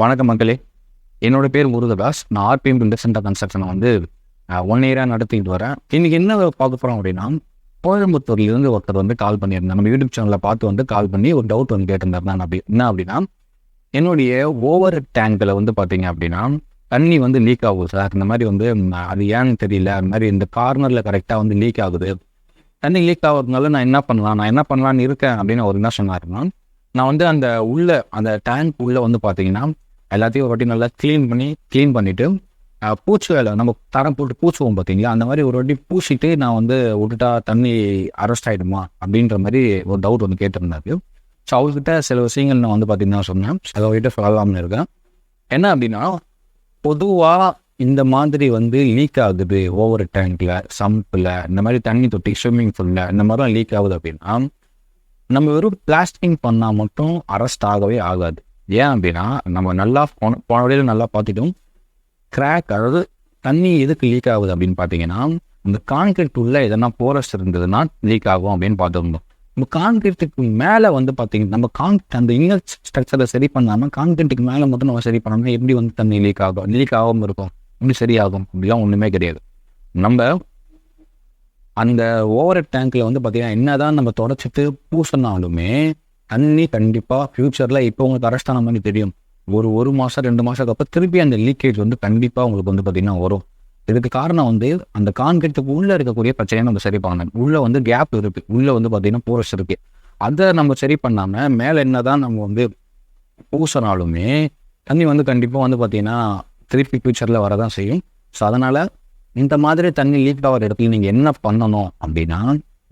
வணக்கம் மக்களே. என்னோட பேர் முருகதாஸ். நான் ஆர்பிஎம் இண்டஸ்ட்ரியல் கன்ஸ்ட்ரக்ஷனை 1 இயராக நடத்திட்டு வரேன். இன்னைக்கு என்ன பார்க்க போகிறோம் அப்படின்னா, கோயம்புத்தூர்லேருந்து ஒருத்தர் கால் பண்ணியிருந்தேன். நம்ம யூடியூப் சேனலில் பார்த்து கால் பண்ணி ஒரு டவுட் கேட்டிருந்தார். நான் என்ன அப்படின்னா, என்னுடைய ஓவர் டேங்கில் பார்த்தீங்க அப்படின்னா தண்ணி லீக் ஆகுது சார். இந்த மாதிரி அது ஏன்னு தெரியல. அது மாதிரி இந்த கார்னரில் கரெக்டாக லீக் ஆகுது. தண்ணி லீக் ஆகுறதுனால நான் என்ன பண்ணலான்னு இருக்கேன் அப்படின்னு அவர் என்ன சொன்னாருன்னா, நான் அந்த டேங்க் உள்ளே பார்த்தீங்கன்னா எல்லாத்தையும் ஒரு வாட்டி நல்லா க்ளீன் பண்ணிவிட்டு பூச்சி வேலை நம்ம தரம் போட்டு பூச்சுவோம் பார்த்தீங்களா, அந்த மாதிரி ஒரு வாட்டி பூசிட்டு நான் விட்டுட்டா தண்ணி அரெஸ்ட் ஆகிடுமா அப்படின்ற மாதிரி ஒரு டவுட் கேட்டிருந்தாரு. ஸோ அவர்கிட்ட சில விஷயங்கள் நான் பார்த்தீங்கன்னா சொன்னேன். அதை அவர்கிட்ட சொல்லலாம்னு இருக்கேன். என்ன அப்படின்னா, பொதுவாக இந்த மாதிரி லீக் ஆகுது ஓவர் டேங்கில், சம்பில், இந்த மாதிரி தண்ணி தொட்டி, ஸ்விம்மிங் பூலில் இந்த மாதிரிலாம் லீக் ஆகுது அப்படின்னா நம்ம வெறும் பிளாஸ்டிங் பண்ணால் மட்டும் அரெஸ்ட் ஆகவே ஆகாது. ஏன் அப்படின்னா, நம்ம நல்லா போன வழியில் நல்லா பார்த்துட்டோம். கிராக், அதாவது தண்ணி எதுக்கு லீக் ஆகுது அப்படின்னு பார்த்தீங்கன்னா, இந்த கான்கிரீட் உள்ள எதனா போரஸ் இருந்ததுன்னா லீக் ஆகும் அப்படின்னு பார்த்துருந்தோம். நம்ம கான்கிரீட்டுக்கு மேலே பார்த்தீங்கன்னா நம்ம அந்த இன்னர் ஸ்ட்ரக்சரை சரி பண்ணாமல் கான்கிரீட்டுக்கு மேலே மட்டும் நம்ம சரி பண்ணோம்னா எப்படி தண்ணி லீக் ஆகாமல் இருக்கும், எப்படி சரியாகும்? அப்படிலாம் ஒன்றுமே கிடையாது. நம்ம அந்த ஓவர் டேங்க்கில் பார்த்தீங்கன்னா என்னதான் நம்ம தொடச்சிட்டு பூசினாலுமே தண்ணி கண்டிப்பாக ஃப்யூச்சரில் இப்போ உங்களுக்கு அரெஸ்டான மாதிரி தெரியும். ஒரு மாதம் 2 மாதத்துக்கு அப்புறம் திருப்பி அந்த லீக்கேஜ் கண்டிப்பாக உங்களுக்கு பார்த்தீங்கன்னா வரும். இதுக்கு காரணம் அந்த கான்கிரீட்டுக்கு உள்ளே இருக்கக்கூடிய பிரச்சனையை நம்ம சரி பண்ணணும். உள்ளே கேப் இருக்குது, உள்ளே பார்த்தீங்கன்னா போரஸ் இருக்குது. அதை நம்ம சரி பண்ணாமல் மேலே என்ன தான் நம்ம பூசினாலுமே தண்ணி கண்டிப்பாக பார்த்தீங்கன்னா திருப்பி ஃப்யூச்சரில் வரதான் செய்யும். ஸோ அதனால் இந்த மாதிரி தண்ணி லீக் ஆகிற இடத்துல நீங்கள் என்ன பண்ணணும் அப்படின்னா,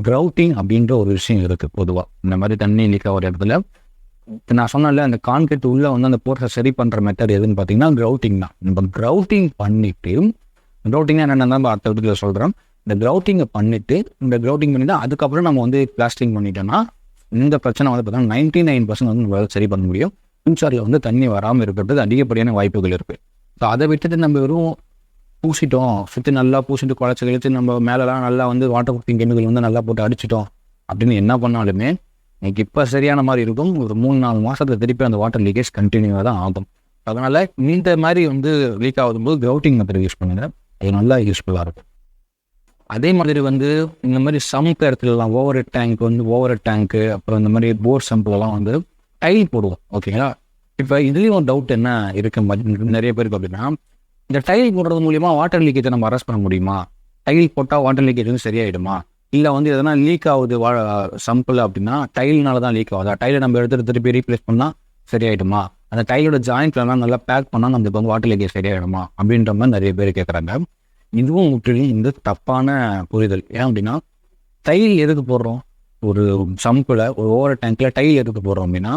கிரவுட்டிங் அப்படின்ற ஒரு விஷயம் இருக்குது. பொதுவாக இந்த மாதிரி தண்ணி லீக் ஆகிற இடத்துல நான் சொன்னேன்ல, அந்த கான்கிரீட் உள்ளே அந்த போர்ஸை சரி பண்ணுற மெத்தட் எதுன்னு பார்த்தீங்கன்னா கிரவுட்டிங் தான். நம்ம கிரவுட்டிங் பண்ணிவிட்டு, கிரவுட்டிங்னா என்னென்ன நம்ம அடுத்த இடத்துல சொல்கிறோம். இந்த கிரவுட்டிங்கை பண்ணிவிட்டு தான் அதுக்கப்புறம் நம்ம பிளாஸ்டிங் பண்ணிட்டோம்னா இந்த பிரச்சனை பார்த்தீங்கன்னா 99% நம்மளால் சரி பண்ண முடியும். ஃபியூச்சரில் தண்ணி வராமல் இருக்கிறதுக்கு அதிகப்படியான வாய்ப்புகள் இருக்குது. ஸோ அதை விட்டுட்டு நம்ம வெறும் பூசிட்டோம், சுற்றி நல்லா பூசிட்டு குழச்சி கழிச்சு நம்ம மேலெலாம் நல்லா வாட்டர் ப்ரூஃபிங் கெமிக்கல் நல்லா போட்டு அடிச்சிட்டோம் அப்படின்னு என்ன பண்ணாலுமே எனக்கு இப்போ சரியான மாதிரி இருக்கும். ஒரு 3-4 மாதத்துல திருப்பி அந்த வாட்டர் லீக்கேஜ் கண்டினியூவாக தான் ஆகும். அதனால் இந்த மாதிரி லீக் ஆகும்போது கிரவுட்டிங் மெத்தட் யூஸ் பண்ணுங்க, அது நல்லா யூஸ்ஃபுல்லாக இருக்கும். அதே மாதிரி இந்த மாதிரி சம்ப் இடத்துலலாம் ஓவர் டேங்க்கு அப்புறம் இந்த மாதிரி போர் சம்பிலலாம் டைல் போடுவோம். ஓகேங்களா? இப்போ இதுலேயும் ஒரு டவுட் என்ன இருக்கு நிறைய பேருக்கு அப்படின்னா, இந்த டைல் போடுறது மூலிமா வாட்டர் லீக்கேஜை நம்ம அரெஸ்ட் பண்ண முடியுமா? டைல் போட்டால் வாட்டர் லீக்கேஜ் சரியாயிடுமா? இல்லை எதனா லீக் ஆகுது சம்பிள் அப்படின்னா டைல்னால தான் லீக் ஆகுதா? டைலை நம்ம எடுத்துகிட்டு திருப்பி ரீப்ளேஸ் பண்ணால் சரியாயிடுமா? அந்த டைலோட ஜாயிண்ட்லாம் நல்லா பேக் பண்ணால் நம்மளுக்கு வாட்டர் லீக்கேஜ் சரியாயிடுமா அப்படின்ற மாதிரி நிறைய பேர் கேட்குறாங்க. இதுவும் முற்றிலும் தப்பான புரிதல். ஏன் அப்படின்னா, டைல் எதுக்கு போடுறோம்? ஒரு சம்பில், ஒரு ஓவர் டேங்கில் டைல் எதுக்கு போடுறோம் அப்படின்னா,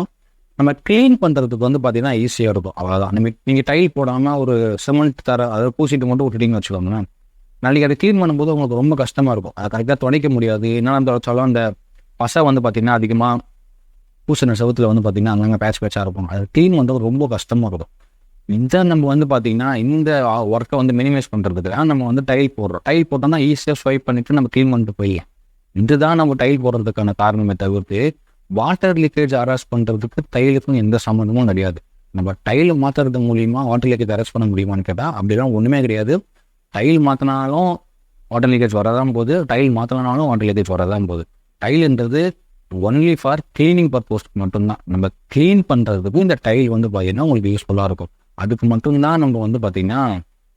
நம்ம க்ளீன் பண்ணுறதுக்கு பார்த்தீங்கன்னா ஈஸியாக இருக்கும். அவ்வளோதான். நீங்கள் டைல் போடாமல் ஒரு சிமெண்ட் அதாவது பூசிட்டு மட்டும் விட்டுட்டிங்கன்னு வச்சுக்கோங்களேன், நாளைக்கு அதை க்ளீன் பண்ணும்போது உங்களுக்கு ரொம்ப கஷ்டமாக இருக்கும். அதை கரெக்டாக துடைக்க முடியாது. என்னென்ன துடைச்சாலும் அந்த பசை பார்த்தீங்கன்னா அதிகமாக பூசின செவத்தில் பார்த்தீங்கன்னா அங்கங்கே பேட்சாக இருக்கும். அது க்ளீன் ரொம்ப கஷ்டமாக இருக்கும். இதை நம்ம பார்த்தீங்கன்னா இந்த ஒர்க்கை மினிமைஸ் பண்ணுறதுக்கு நம்ம டைல் போடுறோம். டைல் போட்டோம்னா ஈஸியாக ஸ்வைப் பண்ணிவிட்டு நம்ம க்ளீன் பண்ணிட்டு போயிடலாம். இதுதான் நம்ம டைல் போடுறதுக்கான காரணமே தவிர்த்து வாட்டர் லீக்கேஜ் அரெஸ்ட் பண்ணுறதுக்கு டைலுக்கும் எந்த சம்மந்தமும் கிடையாது. நம்ம டைல் மாற்றுறது மூலிமா வாட்டர் லீக்கேஜ் அரெஸ்ட் பண்ண முடியுமான்னு கேட்டால் அப்படிலாம் ஒன்றுமே கிடையாது. டைல் மாற்றினாலும் வாட்டர் லீக்கேஜ் வரதான் போகுது, டைல் மாற்றினாலும் வாட்டர் லீக்கேஜ் வரதான் போகுது. டைல்ன்றது ஒன்லி ஃபார் க்ளீனிங் பர்பஸ் மட்டும்தான். நம்ம க்ளீன் பண்ணுறதுக்கு இந்த டைல் பார்த்தீங்கன்னா உங்களுக்கு யூஸ்ஃபுல்லாக இருக்கும். அதுக்கு மட்டும்தான் நம்ம பார்த்தீங்கன்னா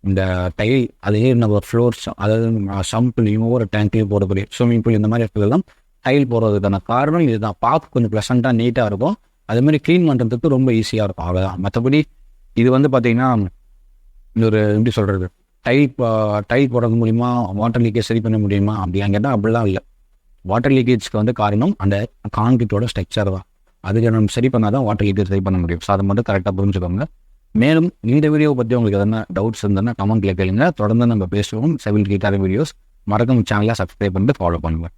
இந்த டைல், அதே நம்ம ஃப்ளோர்ஸ், அதாவது சம்பிளையும் ஒரு டேங்க்லையும் போடக்கூடிய ஸ்விம்மிங் பூல் இந்த மாதிரி இடத்துலலாம் டைல் போடுறதுக்கான காரணம் இதுதான். பார்க்க கொஞ்சம் ப்ளசண்ட்டாக நீட்டாக இருக்கும். அதுமாதிரி க்ளீன் பண்ணுறதுக்கு ரொம்ப ஈஸியாக இருக்கும். அவ்வளோதான். மற்றபடி இது பார்த்தீங்கன்னா ஒரு எப்படி சொல்கிறது, டைல் போடுறது மூலிமா வாட்டர் லீக்கேஜ் சரி பண்ண முடியுமா அப்படிலாம் கேட்டால் அப்படிலாம் இல்லை. வாட்டர் லீக்கேஜ்க்கு காரணம் அந்த கான்கிரீட்டோட ஸ்ட்ரக்சர் தான். அதுக்கு நம்ம சரி பண்ணால் தான் வாட்டர் லீக்கேஜ் சரி பண்ண முடியும். ஸோ அதை மட்டும் கரெக்டாக புரிஞ்சுக்கோங்க. மேலும் இந்த வீடியோவை பற்றி உங்களுக்கு எதனா டவுட்ஸ் இருந்ததுன்னா கமெண்ட்டில் கேளுங்க. தொடர்ந்து நம்ம பேசுவோம் சிவில் ரிலேட்டட் வீடியோஸ். மறக்காம சேனலை சப்ஸ்கிரைப் பண்ணிட்டு ஃபாலோ பண்ணுங்கள்.